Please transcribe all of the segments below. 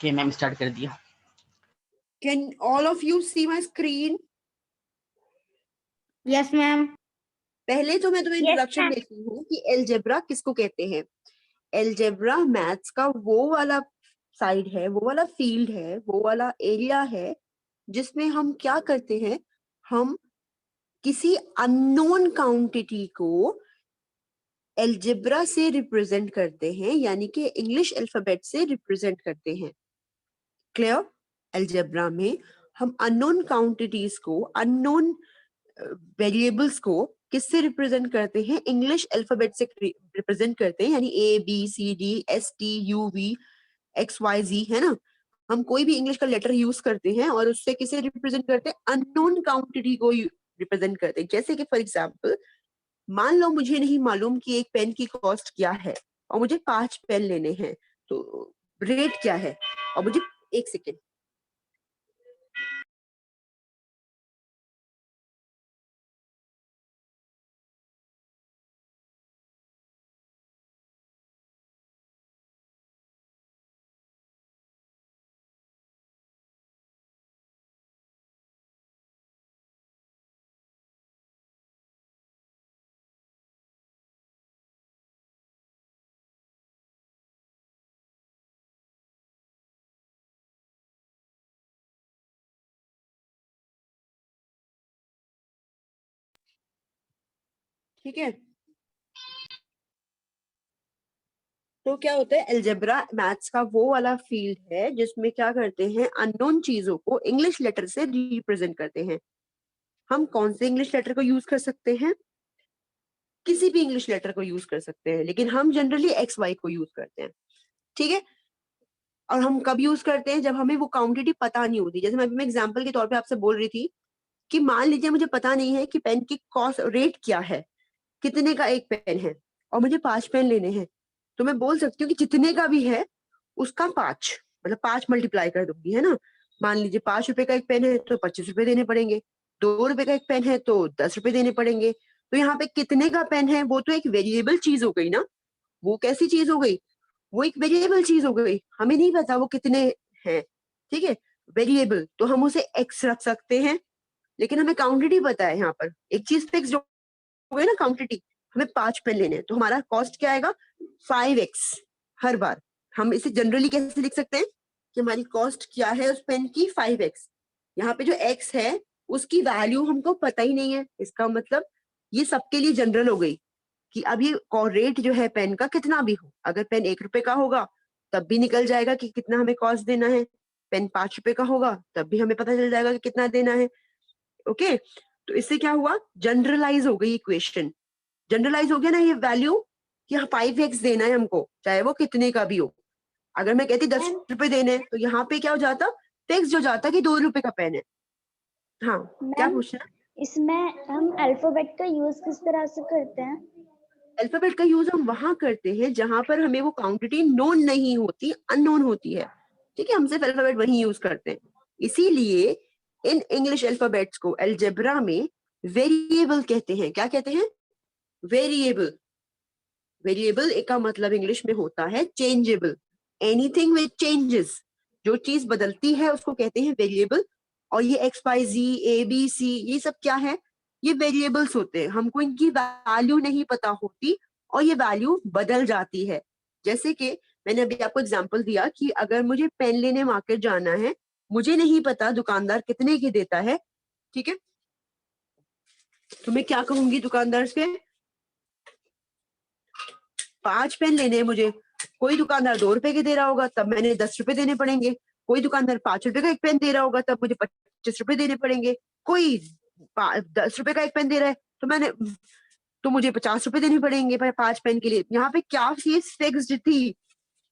Okay ma'am, start कर दिया। Can all of you see my screen? Yes ma'am. पहले तो मैं तुम्हें Yes, इंट्रोडक्शन ma'am. देती हूँ कि एलजेब्रा किसको कहते हैं। एलजेब्रा मैथ्स का वो वाला साइड है, वो वाला फील्ड है, वो वाला एरिया है जिसमें हम क्या करते हैं, हम किसी अननोन क्वांटिटी को एलजेब्रा से रिप्रेजेंट करते हैं, यानी कि इंग्लिश अल्फाबेट से रिप्रेजेंट करते हैं। क्लियर? एलजेब्रा में हम अननोन क्वांटिटीज को, अननोन वेरिएबल्स को किससे रिप्रेजेंट करते हैं? इंग्लिश अल्फाबेट से रिप्रेजेंट करते हैं, यानी A B C D S T U V X Y Z, है ना। हम कोई भी इंग्लिश का लेटर यूज करते हैं और उससे किसे रिप्रेजेंट करते हैं? अननोन क्वांटिटी को रिप्रेजेंट करते हैं। जैसे कि फॉर एग्जांपल, मान लो मुझे नहीं मालूम कि एक पेन की कॉस्ट क्या है और मुझे 5 पेन लेने हैं, तो रेट क्या है, और मुझे एक सेकेंड, ठीक है। तो क्या होता है, अलजेब्रा मैथ्स का वो वाला फील्ड है जिसमें क्या करते हैं, अननोन चीजों को इंग्लिश लेटर से रिप्रेजेंट करते हैं। हम कौन से इंग्लिश लेटर को यूज कर सकते हैं? किसी भी इंग्लिश लेटर को यूज कर सकते हैं, लेकिन हम जनरली एक्स वाई को यूज करते हैं, ठीक है। और हम कब यूज करते हैं? जब हमें वो क्वांटिटी पता नहीं होती। जैसे मैं एग्जांपल के तौर पे आपसे बोल रही थी कि मान लीजिए मुझे पता नहीं है कि पेन की कॉस्ट रेट क्या है, कितने का एक पेन है, और मुझे 5 पेन लेने हैं, तो मैं बोल सकती हूँ कि जितने का भी है उसका 5, मतलब 5 मल्टीप्लाई कर दूंगी, है ना। मान लीजिए 5 रुपए का एक पेन है तो 25 रुपए देने पड़ेंगे, 2 रुपए का एक पेन है तो 10 रुपए देने पड़ेंगे। तो यहाँ पे कितने का पेन है, वो तो एक वेरिएबल चीज हो गई ना। वो कैसी चीज हो गई? वो एक वेरिएबल चीज हो गई, हमें नहीं पता वो कितने हैं, ठीक है। वेरिएबल तो हम उसे एक्स रख सकते हैं, लेकिन हमें क्वांटिटी पता है। यहाँ पर एक चीज फिक्स हो गई ना, क्वांटिटी। हमें 5 पेन लेने हैं तो हमारा कॉस्ट क्या आएगा? 5x हर बार। हम इसे जनरली कैसे लिख सकते हैं कि हमारी कॉस्ट क्या है उस पेन की? 5x। यहाँ पे जो x है उसकी वैल्यू हमको पता ही नहीं है। इसका मतलब ये सबके लिए जनरल हो गई कि अब ये रेट जो है पेन का कितना भी हो, अगर पेन 1 रुपए का होगा तब भी निकल जाएगा कि कितना हमें कॉस्ट देना है। पेन 5 रुपए का होगा तब भी हमें पता चल जाएगा कि कितना देना है। ओके, तो इससे क्या हुआ? जनरलाइज हो गई इक्वेशन। जनरलाइज हो गया ना ये वैल्यू कि 5x देना है हमको, चाहे वो कितने का भी हो। अगर मैं कहती 10 रुपए देने हैं तो यहाँ पे क्या हो जाता? फिक्स हो जाता कि 2 रुपए का पेन है। हाँ, क्या पूछना? इसमें हम अल्फाबेट का यूज किस तरह से करते हैं? अल्फाबेट का यूज हम वहां करते हैं जहां पर हमें वो क्वांटिटी नोन नहीं होती, अननोन होती है, ठीक है। हम सिर्फ अल्फाबेट वही यूज करते हैं। इसीलिए इन इंग्लिश अल्फाबेट्स को अलजेब्रा में वेरिएबल कहते हैं। क्या कहते हैं? वेरिएबल। वेरिएबल का मतलब इंग्लिश में होता है चेंजेबल। एनीथिंग विच चेंजेस, जो चीज बदलती है उसको कहते हैं वेरिएबल। और ये X Y Z A B C ये सब क्या है? ये वेरिएबल्स होते हैं। हमको इनकी वैल्यू नहीं पता होती और ये वैल्यू बदल जाती है। जैसे कि मैंने अभी आपको एग्जांपल दिया कि अगर मुझे पेन लेने मार्केट जाना है, मुझे नहीं पता दुकानदार कितने की देता है, ठीक है। तो मैं क्या कहूंगी दुकानदार से? 5 पेन लेने हैं मुझे। कोई दुकानदार 2 रुपए के दे रहा होगा तब मैंने 10 रुपए देने पड़ेंगे। कोई दुकानदार 5 रुपए का एक पेन दे रहा होगा तब मुझे 25 रुपए देने पड़ेंगे। कोई 10 रुपए का एक पेन दे रहा है तो मुझे 50 रुपए देने पड़ेंगे 5 पेन के लिए। यहाँ पे क्या चीज फिक्स्ड थी?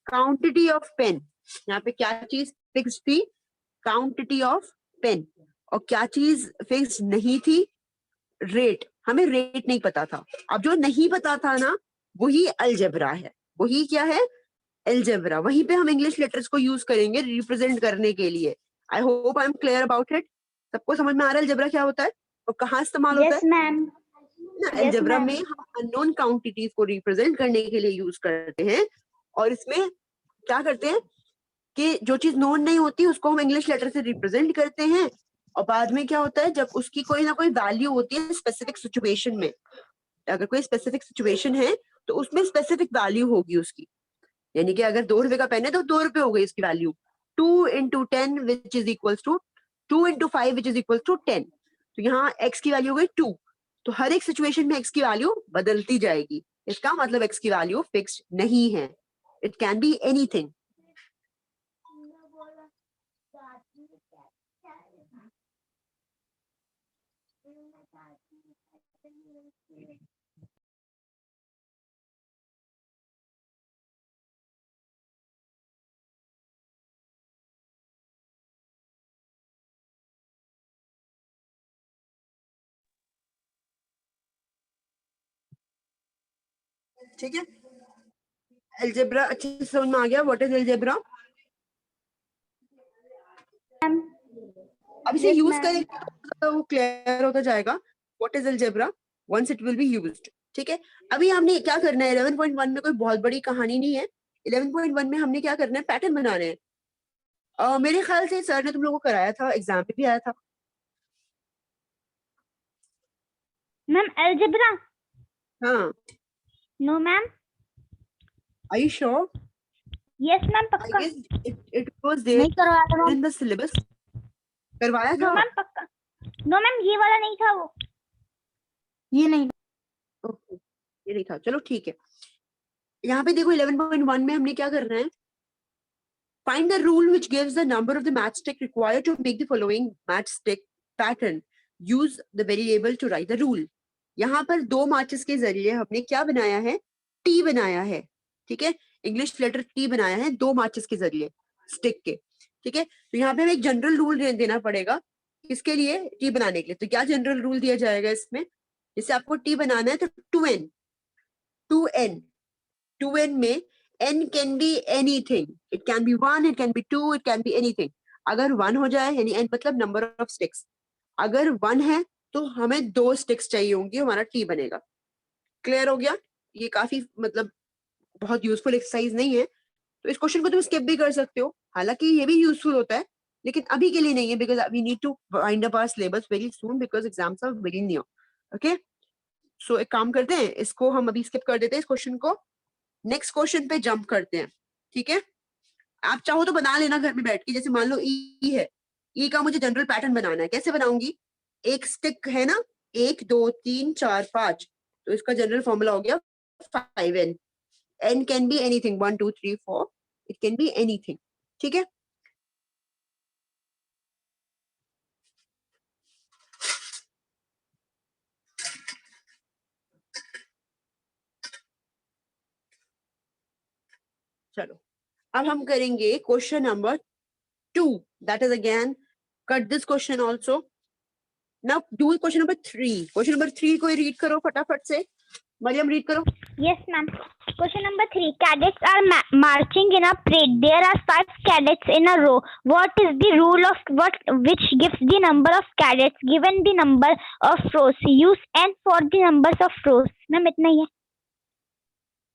Quantity of pen. यहाँ पे क्या चीज फिक्स्ड थी? Quantity of pen. और क्या चीज फिक्स्ड नहीं थी? रेट। हमें रेट नहीं पता था। अब जो नहीं पता था ना, वही अलजेब्रा है। वही क्या है? अलजेब्रा। वहीं पे हम इंग्लिश लेटर्स को यूज करेंगे रिप्रेजेंट करने के लिए। I hope I am clear about it. सबको समझ में आ रहा है अलजेब्रा क्या होता है और कहाँ इस्तेमाल होता यस मैम। है ना। अलजेब्रा में हम अननोन क्वांटिटीज को रिप्रेजेंट करने के लिए यूज करते हैं। और इसमें क्या करते हैं कि जो चीज नोन नहीं होती उसको हम इंग्लिश लेटर से रिप्रेजेंट करते हैं, और बाद में क्या होता है जब उसकी कोई ना कोई वैल्यू होती है स्पेसिफिक सिचुएशन में, अगर कोई स्पेसिफिक सिचुएशन है तो उसमें स्पेसिफिक वैल्यू होगी उसकी, यानी कि अगर 2 रुपए का पेन है तो 2 रुपए हो गई इसकी value, 2 into 10 which is equals to 2 into 5 which is equal to 10, तो यहाँ x की वैल्यू हो गई 2, तो हर एक सिचुएशन में x की वैल्यू बदलती जाएगी, इसका मतलब x की वैल्यू फिक्स्ड नहीं है, इट कैन बी एनीथिंग। ठीक है, अलजेब्रा अच्छे से समझ में आ गया, व्हाट इज अलजेब्रा? अब इसे Yes, यूज ma'am. करेंगे तो वो क्लियर होता जाएगा, what is algebra once it will be used. ठीक है, अभी हमने क्या करना है, 11.1 में कोई बहुत बड़ी कहानी नहीं है, 11.1 में हमने क्या करना है, पैटर्न बनाने हैं। मेरे ख्याल से सर ने तुम लोगों को कराया था, एग्जाम में भी आया था। Ma'am, algebra? हाँ, No, ma'am. Are you sure? Yes, ma'am. I पक्का? गेस इट वाज नहीं देयर करवाया था इन ma'am. द सिलेबस, करवाया No, था। ma'am. पक्का. No, ma'am. ये वाला नहीं था वो. ये नहीं. ओके, ये नहीं था, चलो ठीक है। यहाँ पे देखो 11.1 में हमने क्या करना है, find the rule which gives the number of the matchstick required to make the following matchstick pattern. Use the variable to write the rule. यहाँ पर 2 माचिस के जरिए हमने क्या बनाया है, टी बनाया है। ठीक है, इंग्लिश लेटर टी बनाया है 2 माचिस के जरिए स्टिक के। ठीक है, तो यहाँ पे हमें एक जनरल रूल देना पड़ेगा किसके लिए, टी बनाने के लिए। तो क्या जनरल रूल दिया जाएगा इसमें, जैसे आपको टी बनाना है तो 2n 2n 2n में n can be anything, it can be 1, it can be 2, it can be anything। अगर 1 हो जाए यानी n मतलब नंबर ऑफ स्टिक्स, अगर 1 है तो हमें 2 स्टिक्स चाहिए होंगी, हमारा टी बनेगा। क्लियर हो गया, ये काफी मतलब बहुत यूजफुल एक्सरसाइज नहीं है, तो इस क्वेश्चन को तुम स्किप भी कर सकते हो, हालांकि ये भी यूजफुल होता है लेकिन अभी के लिए नहीं है, because we need to wind up our syllabus very soon because exams are very near. Okay, so एक काम करते हैं, इसको हम अभी स्किप कर देते हैं इस क्वेश्चन को, नेक्स्ट क्वेश्चन पे जंप करते हैं। ठीक है, आप चाहो तो बना लेना घर में बैठ के, जैसे मान लो ई है, ई का मुझे जनरल पैटर्न बनाना है, कैसे बनाऊंगी, एक स्टिक है ना, 1 2 3 4 5, तो इसका जनरल फॉर्मूला हो गया 5n, n can be anything, 1 2 3 4, it can be anything. ठीक है, चलो अब हम करेंगे question number 2, that is again cut this question also. Now do question number 3, question number 3 को रीड करो फटाफट से, मरियम रीड करो। Yes, ma'am. Question number 3. Cadets are marching in a parade. There are 5 cadets in a row. What is the rule of which gives the number of cadets given the number of rows? Use n for the numbers of rows. Ma'am, इतना ही है.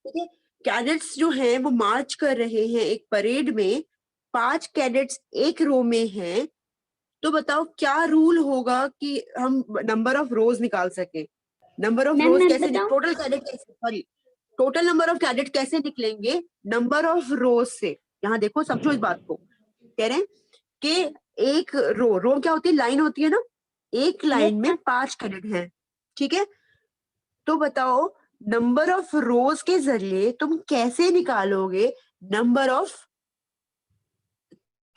ठीक है, cadets जो हैं वो मार्च कर रहे हैं एक परेड में, 5 कैडेट्स एक रो में हैं, तो बताओ क्या रूल होगा कि हम नंबर ऑफ रोज निकाल सके। नंबर ऑफ रोज कैसे, टोटल कैडेट कैसे, sorry total number of cadet कैसे निकलेंगे, नंबर ऑफ रोज से। यहाँ देखो समझो इस बात को, कह रहे हैं कि एक रो क्या होती है, लाइन होती है ना, एक लाइन में 5 कैडेट हैं। ठीक है, तो बताओ नंबर ऑफ रोज के जरिए तुम कैसे निकालोगे number of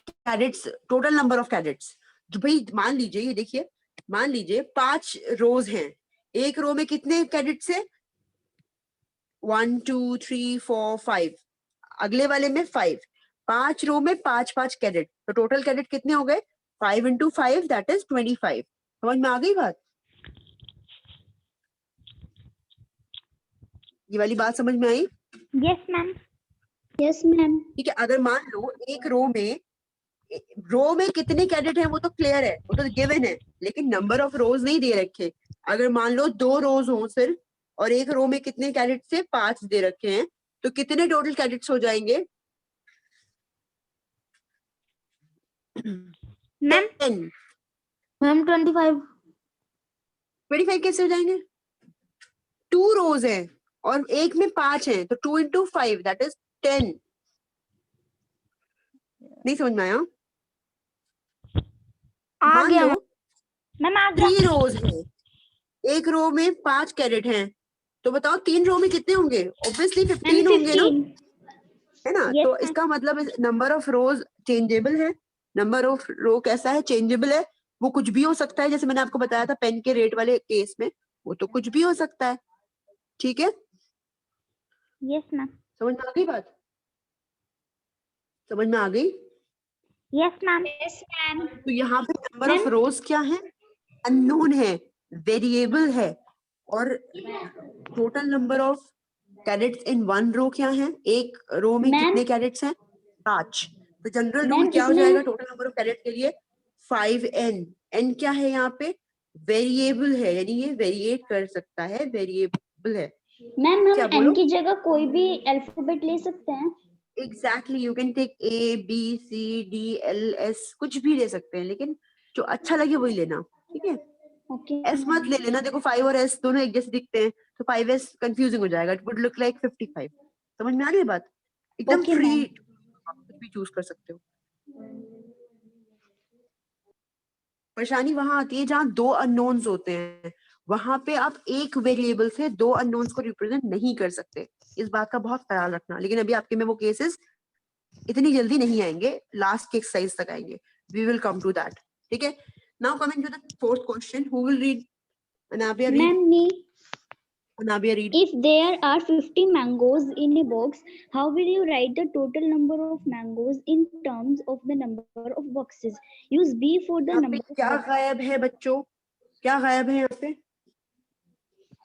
cadets, total number of cadets. जो भाई मान लीजिए, ये देखिए, मान लीजिए 5 रोज हैं, एक रो में कितने कैडेट्स हैं, 1 2 3 4 5, अगले वाले में 5, 5 रो में 5 5 कैडेट, तो टोटल कैडेट कितने हो गए, 5 into 5 दैट इज 25। समझ में आ गई बात, ये वाली बात समझ में आई? Yes, ma'am. Yes, ma'am. ठीक है, अगर मान लो एक रो में कितने कैडेट हैं वो तो क्लियर है, वो तो गिवन है, लेकिन नंबर ऑफ रोज नहीं दे रखे। अगर मान लो 2 रोज हो सिर्फ और एक रो में कितने कैडेट से 5 दे रखे हैं, तो कितने टोटल कैडेट्स हो जाएंगे, मैम 10 मैम 25। 25 कैसे हो जाएंगे? 2 रोज है और एक में 5 है, तो 2 into 5 दैट इज 10। नहीं समझ में आया? आ मान गया लो मैम आ 3 गया। रोज है, एक रो में 5 कैरेट हैं, तो बताओ 3 रो में कितने होंगे? ऑब्वियसली 15 होंगे ना, 15। है ना? Yes, तो ma'am. इसका मतलब नंबर ऑफ रोज चेंजेबल है। नंबर ऑफ रो कैसा है? चेंजेबल है। वो कुछ भी हो सकता है, जैसे मैंने आपको बताया था पेन के रेट वाले केस में, वो तो कुछ भी हो सकता है। ठीक है, Yes, ma'am. समझ में आ गई बात? समझ में आ गई? Yes, ma'am. Yes, ma'am. तो यहाँ पे नंबर ऑफ रोज क्या है? अननोन है, वेरिएबल है। और total number of carrots in one row क्या है? एक रो में कितने कैरेट्स हैं? 5। तो जनरल रूल क्या हो जाएगा टोटल नंबर ऑफ कैरेट के लिए? 5n। n क्या है यहाँ पे? वेरिएबल है, यानी ये वेरिएट कर सकता है, वेरिएबल है। मैम हम क्या एन बोलो? की जगह कोई भी अल्फाबेट ले सकते हैं? Exactly, you can take A B C D L S, कुछ भी ले सकते हैं, लेकिन जो अच्छा लगे वही लेना। ठीक है, ओके एस मत ले लेना। देखो 5 और एस दोनों एक जैसे दिखते हैं, तो 5s कंफ्यूजिंग हो जाएगा, इट वुड लुक लाइक 55। समझ में आ रही है बात? एकदम ओके फ्री, मैम। कुछ भी चूज कर सकते हो। परेशानी वहां आती है जहां 2 अननोन्स होते हैं, वहां पे आप एक वेरिएबल से 2 अननोन्स को रिप्रेजेंट नहीं कर सकते। इस बात का बहुत ख्याल रखना। लेकिन अभी आपके में वो केसेस इतनी जल्दी नहीं आएंगे, लास्ट के एक्सरसाइज तक आएंगे। We will come to that. ठीक है, now coming to the fourth question, who will read? Anabia read. Ma'am me, Anabia read. if there are 50 mangoes in a box, how will you write the total number of mangoes in terms of the number of boxes? Use B for the यहाँ पे number of क्या boxes. गायब है बच्चों? क्या गायब है यहाँ पे?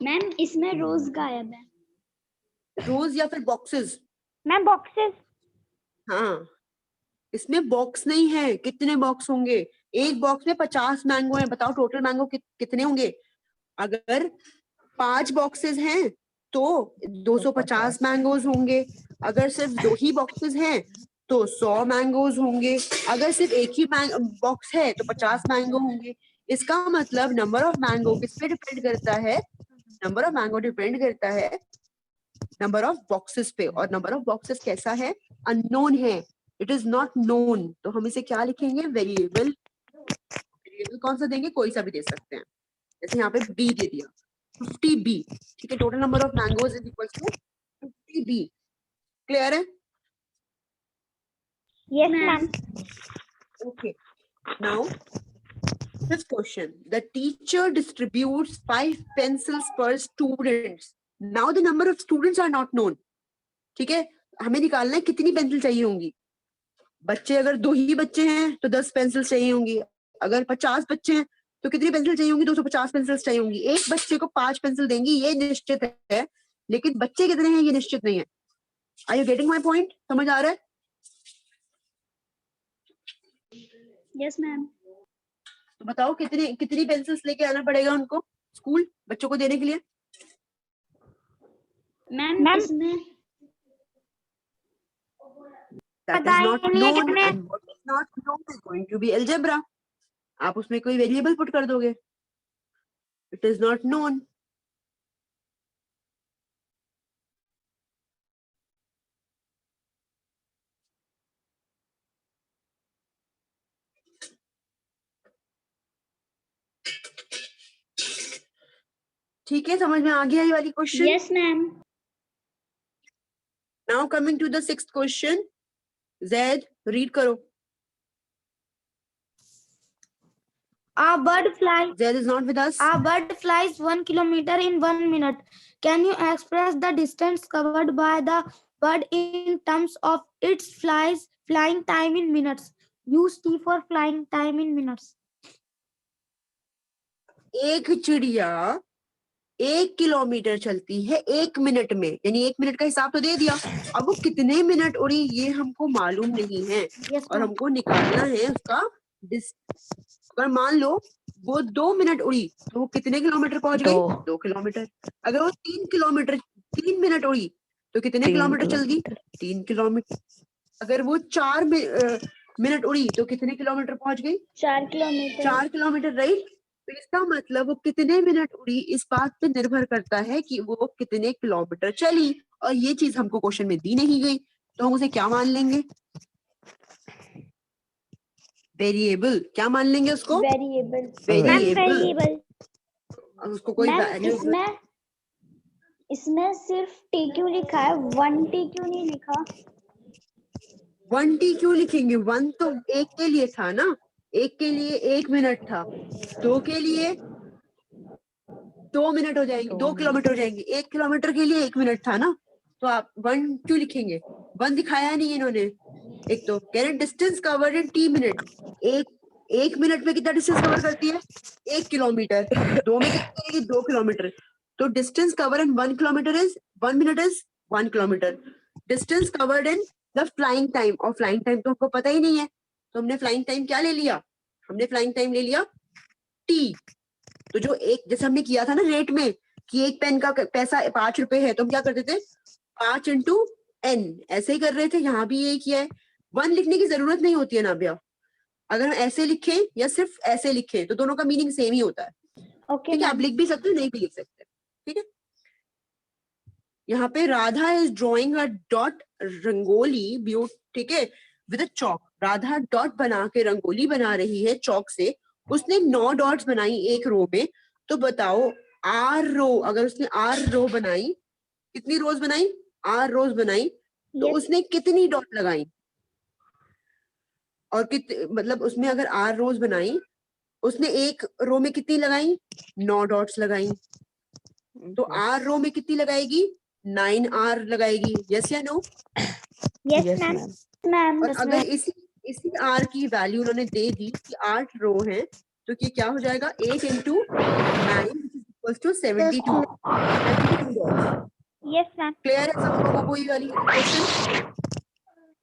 मैम इसमें रोज गायब है। रोज या फिर बॉक्सेस? Ma'am, boxes. हाँ, इसमें बॉक्स नहीं है। कितने बॉक्स होंगे? एक बॉक्स में 50 मैंगो है, बताओ टोटल मैंगो कितने होंगे? अगर 5 बॉक्सेस हैं तो 250 मैंगोज होंगे। अगर सिर्फ 2 ही बॉक्सेस हैं तो 100 मैंगोज होंगे। अगर सिर्फ एक ही बॉक्स है तो 50 मैंगो होंगे। इसका मतलब नंबर ऑफ मैंगो किस पे डिपेंड करता है? नंबर ऑफ मैंगो डिपेंड करता है नंबर ऑफ बॉक्सेस पे, और नंबर ऑफ बॉक्सेस कैसा है? अननोन है, इट इज नॉट नोन। तो हम इसे क्या लिखेंगे? वेरिएबल। वेरिएबल कौन सा देंगे? कोई सा भी दे सकते हैं। जैसे यहाँ पे बी दे दिया, 50b। ठीक है, total number of mangoes is equal to 50b। Clear है? Yes, ma'am. Okay, now fifth question, the teacher distributes 5 pencils per students. Now the number of students are not known. ठीक है, हमें निकालना है कितनी पेंसिल चाहिए होंगी। बच्चे अगर 2 ही बच्चे हैं तो 10 पेंसिल चाहिए होंगी। अगर 50 बच्चे हैं तो कितनी पेंसिल चाहिए होंगी? 250 पेंसिल चाहिए होंगी। एक बच्चे को 5 पेंसिल देंगी ये निश्चित है, लेकिन बच्चे कितने हैं ये निश्चित नहीं है। Are you getting my point? समझ आ रहा है? Yes ma'am. तो बताओ कितनी कितनी पेंसिल्स लेके आना पड़ेगा उनको स्कूल, बच्चों को देने के लिए? मैम इसमें That is not known, and what is not known is going to be algebra. आप उसमें कोई वेरिएबल पुट कर दोगे। It is not known. ठीक है, समझ में आ गया ये वाली question? Yes ma'am. Now coming to the sixth question, Zaid, read करो। A bird flies. Zaid is not with us. A bird flies 1 kilometer in 1 minute. Can you express the distance covered by the bird in terms of its flying time in minutes? Use T for flying time in minutes. एक चिड़िया 1 kilometre चलती है 1 minute में, यानी 1 minute का हिसाब तो दे दिया। अब वो कितने मिनट उड़ी ये हमको मालूम नहीं है, Yes, और ma'am. हमको निकालना है उसका अगर मान लो वो 2 मिनट उड़ी तो वो कितने किलोमीटर पहुंच गई? 2 किलोमीटर। अगर वो 3 मिनट उड़ी तो कितने किलोमीटर चल गई? 3 किलोमीटर। अगर वो मिनट उड़ी तो कितने किलोमीटर पहुंच गई? 4 किलोमीटर। 4 kilometre, right. तो इसका मतलब वो कितने मिनट उड़ी इस बात पे निर्भर करता है कि वो कितने किलोमीटर चली, और ये चीज हमको क्वेश्चन में दी नहीं गई, तो हम उसे क्या मान लेंगे? वेरिएबल। क्या मान लेंगे उसको? वेरिएबल। वेरिएबल। वेरिएबल। उसको कोई मैम वैल्यू, इसमें सिर्फ टी क्यों लिखा है, 1 टी क्यों नहीं लिखा? 1 टी क्यों लिखेंगे? 1 तो एक के लिए था ना, एक के लिए 1 मिनट था, 2 के लिए 2 मिनट हो जाएंगे, 2 किलोमीटर हो जाएंगे, 1 किलोमीटर के लिए 1 मिनट था ना, तो आप 1 क्यों लिखेंगे? 1 दिखाया नहीं इन्होंने। एक तो कह रहे distance covered in T minute, एक मिनट में कितना डिस्टेंस कवर करती है? 1 किलोमीटर। 2 में कितना करेगी? 2 किलोमीटर। तो distance cover in 1 kilometre is 1 minute is 1 kilometre. Distance covered in the flying time, और फ्लाइंग टाइम तो हमको पता ही नहीं है, तो हमने फ्लाइंग टाइम क्या ले लिया? हमने फ्लाइंग टाइम ले लिया टी। तो जो एक, जैसे हमने किया था ना रेट में कि एक पेन का पैसा 5 रुपए है, तो हम क्या करते थे? 5 इंटू n, ऐसे ही कर रहे थे। यहाँ भी यही किया है। 1 लिखने की जरूरत नहीं होती है नाबिया। अगर हम ऐसे लिखें या सिर्फ ऐसे लिखें तो दोनों का मीनिंग सेम ही होता है। ओके ठीक है, आप लिख भी सकते हो, नहीं भी लिख सकते। ठीक है, यहाँ पे Radha is drawing a dot rangoli view, ठीक है, with a chalk. Radha dot बना के रंगोली बना रही है चौक से। उसने 9 डॉट्स बनाई एक रो में, तो बताओ आर रो, अगर उसने आर रो बनाई, कितनी रोज बनाई? आर रोज बनाई, तो Yes. उसने कितनी डॉट लगाई? और मतलब उसमें अगर आर रोज बनाई, उसने एक रो में कितनी लगाई? 9 डॉट्स लगाई। तो आर रो में कितनी लगाएगी? 9 आर लगाएगी। यस या नो? Yes, ma'am. और अगर इसी आर की वैल्यू उन्होंने दे दी कि 8 रो है, तो ये क्या हो जाएगा? 8 इंटू 9 = 72। Yes, ma'am. क्लियर है सब लोगों को ये वाली क्वेश्चन?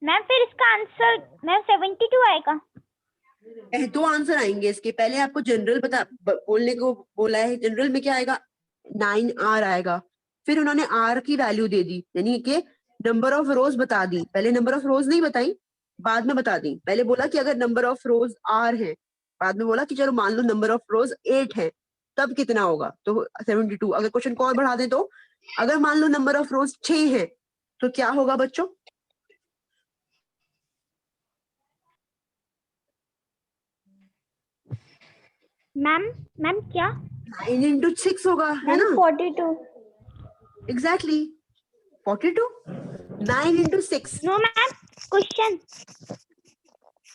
मैम फिर इसका आंसर मैम 72 आएगा? 2 आंसर आएंगे इसके। पहले आपको जनरल बोलने को बोला है। जनरल में क्या आएगा? 9 आर आएगा। फिर उन्होंने आर की वैल्यू दे दी, यानी कि नंबर ऑफ रोज बता दी। पहले नंबर ऑफ रोज नहीं बताई, बाद में बता दी। पहले बोला कि अगर नंबर ऑफ रोज आर है, बाद में बोला कि चलो मान लो नंबर ऑफ रोज 8 है, तब कितना होगा? तो 72। अगर क्वेश्चन को और बढ़ा दें तो अगर मान लो नंबर ऑफ रोज 6 है, तो क्या होगा बच्चों? मैम क्या? 9 इंटू 6 होगा, है ना? 42. Exactly 42। 9 into 6। No ma'am, question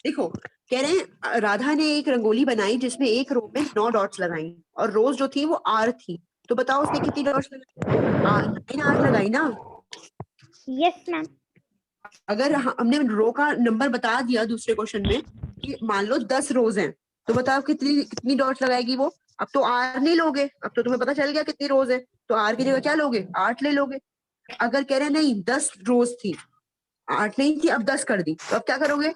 देखो, कह रहे हैं राधा ने एक रंगोली बनाई जिसमें एक रो में 9 डॉट्स लगाई, और रोज जो थी वो आर थी। तो बताओ उसने कितनी डॉट्स लगाई? 9 आर लगाई ना। Yes ma'am. अगर हमने रो का नंबर बता दिया दूसरे क्वेश्चन में कि मान लो 10 रोज हैं, तो बताओ कितनी कितनी डॉट्स लगाएगी वो? अब तो आर नहीं लोगे, अब तो तुम्हें पता चल गया कितनी रोज है, तो आर की जगह क्या लोगे? 8 ले लोगे। अगर कह रहे नहीं 10 रोज थी, 8 नहीं थी, अब 10 कर दी, तो अब क्या करोगे?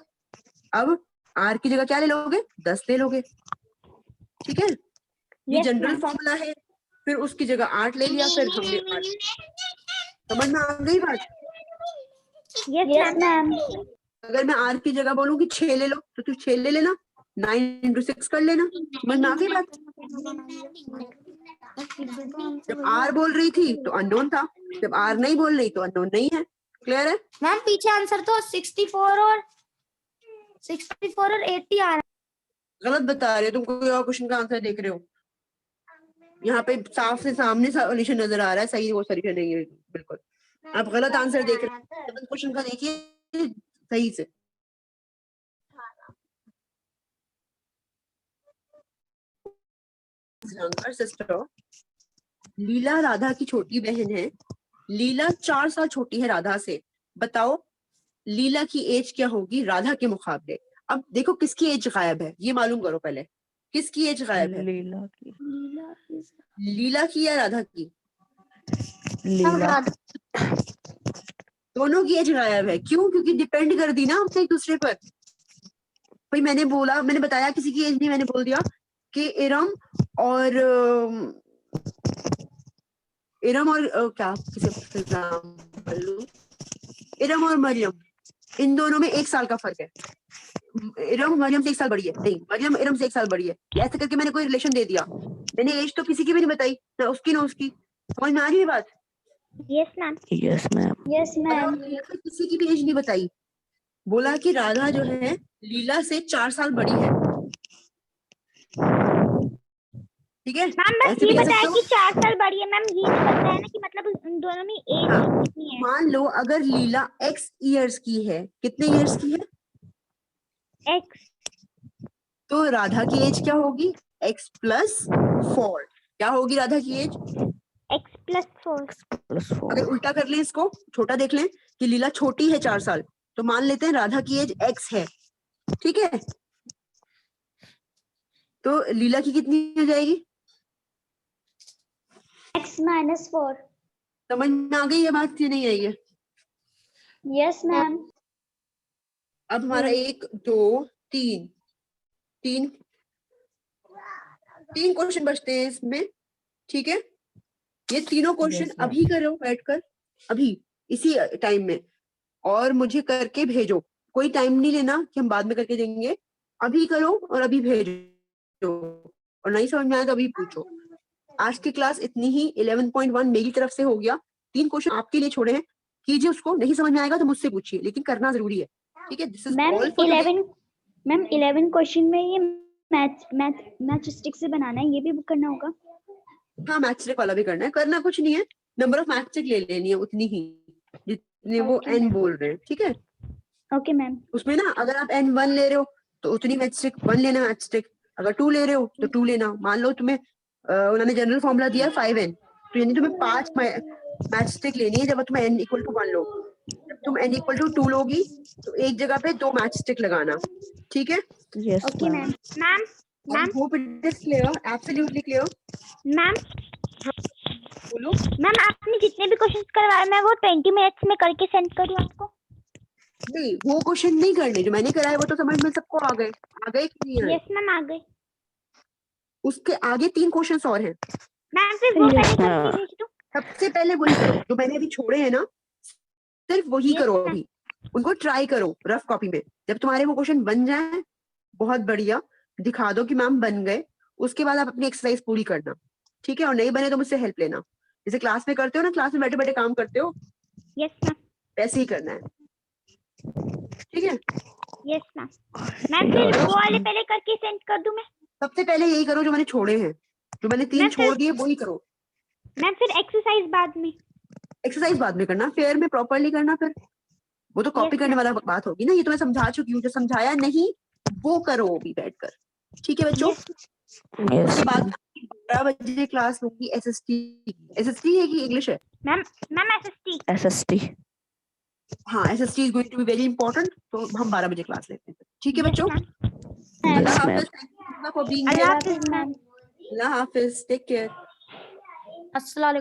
अब आर की जगह क्या ले लोगे? 10 ले लोगे। ठीक है, ये जनरल फॉर्मूला है। फिर उसकी जगह 8 ले लिया, फिर हमने 8। समझ में आ गई बात? Yes ma'am. अगर मैं आर की जगह बोलूं कि 6 ले लो, तो तू 6 ले लेना, 9 इंटू 6 कर लेना। समझ में आ गई बात? जब आर बोल रही थी तो अननोन था, जब आर नहीं बोल रही तो अननोन नहीं है। क्लियर है? मैम पीछे आंसर तो 64 और 80 आ रहा है। गलत बता रहे हो तुम, कोई और क्वेश्चन का आंसर देख रहे हो। यहाँ पे साफ से सामने सॉल्यूशन नजर आ रहा है, सही वो सॉल्यूशन नहीं है बिल्कुल। आप गलत आंसर देख रहे हो, क्वेश्चन का देखिए सही से। सिस्टर लीला राधा की छोटी बहन है। लीला 4 साल छोटी है राधा से। बताओ लीला की एज क्या होगी राधा के मुकाबले? अब देखो किसकी एज गायब है, ये मालूम करो पहले। किसकी एज गायब है? लीला की या राधा की? लीला। दोनों की एज गायब है। क्यों? क्योंकि डिपेंड कर दी ना हमसे एक दूसरे पर। भाई मैंने बताया किसी की एज नहीं, मैंने बोल दिया कि इरम और क्या किसी इरम और मरियम, इन दोनों में 1 साल का फर्क है। इरम मरियम से 1 साल बड़ी है, नहीं मरियम इरम से 1 साल बड़ी है, ऐसे करके मैंने कोई रिलेशन दे दिया, मैंने एज तो किसी की भी नहीं बताई, ना उसकी ना उसकी, समझ में आ रही है बात? Yes ma'am. Yes ma'am. Yes ma'am. किसी की भी एज नहीं बताई, बोला कि राधा जो है लीला से 4 साल बड़ी है, ठीक है? मैम बस ऐसे ये भी कह बताया सकते हो। कि 4 साल बड़ी है मैम, ये नहीं बताया ना कि मतलब उन दोनों में एज हाँ। कितनी है। मान लो अगर लीला x इयर्स की है, कितने इयर्स की है? एक्स। तो राधा की एज क्या होगी? x + 4। क्या होगी राधा की एज? X plus 4। +4। अगर उल्टा कर लें, इसको छोटा देख लें कि लीला छोटी है 4 साल, तो मान लेते हैं राधा की एज x है, ठीक है? तो लीला की कितनी हो जाएगी? X minus 4। समझ में आ गई ये बात या नहीं आई है? Yes ma'am. अब हमारा 1 2 3 तीन क्वेश्चन बचते हैं इसमें, ठीक है? ये तीनों क्वेश्चन Yes, ma'am. अभी करो बैठकर, अभी इसी टाइम में, और मुझे करके भेजो। कोई टाइम नहीं लेना कि हम बाद में करके देंगे, अभी करो और अभी भेजो, और नहीं समझ में आया तो अभी पूछो। आज की क्लास इतनी ही, 11.1 मेरी तरफ से हो गया। 3 क्वेश्चन आपके लिए छोड़े हैं, कीजिए उसको, नहीं समझ में आएगा तो मुझसे पूछिए, लेकिन करना जरूरी है, ठीक है? This is ma'am all for today. 11 ma'am 11 question में ये मैथ स्टिक से बनाना है, ये भी करना होगा। हाँ, मैथ स्टिक वाला भी करना है, करना कुछ नहीं है, नंबर ऑफ मैथ स्टिक ले लेनी है उतनी ही जितने वो Okay, n ma'am. बोल रहे हैं, ठीक है? Okay ma'am. उसमें ना अगर आप n1 ले रहे हो तो उतनी मैथ स्टिक 1 लेना मैथ स्टिक, अगर 2 ले रहे हो तो 2 लेना। मान लो तुम्हें उन्होंने जनरल फॉर्मूला दिया 5n, तो यानी तुम्हें 5 मैथ स्टिक लेनी है जब तुम्हें n = 1 लो। जब तुम n = 2 लोगी तो एक जगह पे 2 मैथ स्टिक लगाना, ठीक है? Yes, okay ma'am. Ma'am. Ma'am I hope it is clear, absolutely clear. Ma'am बोलो। मैम आपने जितने भी क्वेश्चंस करवाए मैं वो 20 मिनट्स में करके सेंड करूँ आपको? नहीं, वो क्वेश्चन नहीं करने जो मैंने कराया, वो तो समझ में सबको आ गए कि नहीं आए? यस मैम आ गई। उसके आगे 3 क्वेश्चंस और हैं। मैम फिर वो Yes, पहले करके ma'am. भेज दूँ? सबसे पहले वही करो जो मैंने अभी छोड़े हैं ना, सिर्फ वही Yes, करो ma'am. अभी, उनको ट्राई करो रफ कॉपी में। जब तुम्हारे वो क्वेश्चन बन जाए, बहुत बढ़िया, दिखा दो कि मैम बन गए, उसके बाद आप अपनी एक्सरसाइज पूरी करना, ठीक है? और नहीं बने तो मुझसे हेल्प लेना, जैसे क्लास में करते हो ना, क्लास में बैठे बैठे काम करते हो, यस मैम। वैसे ही करना है, ठीक है? Yes ma'am. मैम फिर वो वाले पहले करके सेंड कर दूँ मैं? सबसे पहले यही करो जो मैंने छोड़े हैं, जो मैंने 3 मैं छोड़ दिए वही करो। मैम फिर एक्सरसाइज बाद में? एक्सरसाइज बाद में करना, फेयर में प्रॉपरली करना, फिर वो तो कॉपी Yes, करने ma'am. वाला बात होगी ना। ये तो मैं समझा चुकी हूँ, जो समझाया नहीं वो करो अभी बैठकर, ठीक है बच्चों? Yes, उसके बाद ma'am. 12 बजे क्लास होगी एसएसटी है कि इंग्लिश है? Ma'am SST. SST. हाँ, SST is going to be very important, तो हम 12 बजे क्लास लेते हैं, ठीक है बच्चों? Yes, अल्लाह ma'am. हाफिज, थैंक यू फॉर बीइंग अल्लाह हियर। हाफिज मैम। अल्लाह हाफिज, टेक केयर। अस्सलाम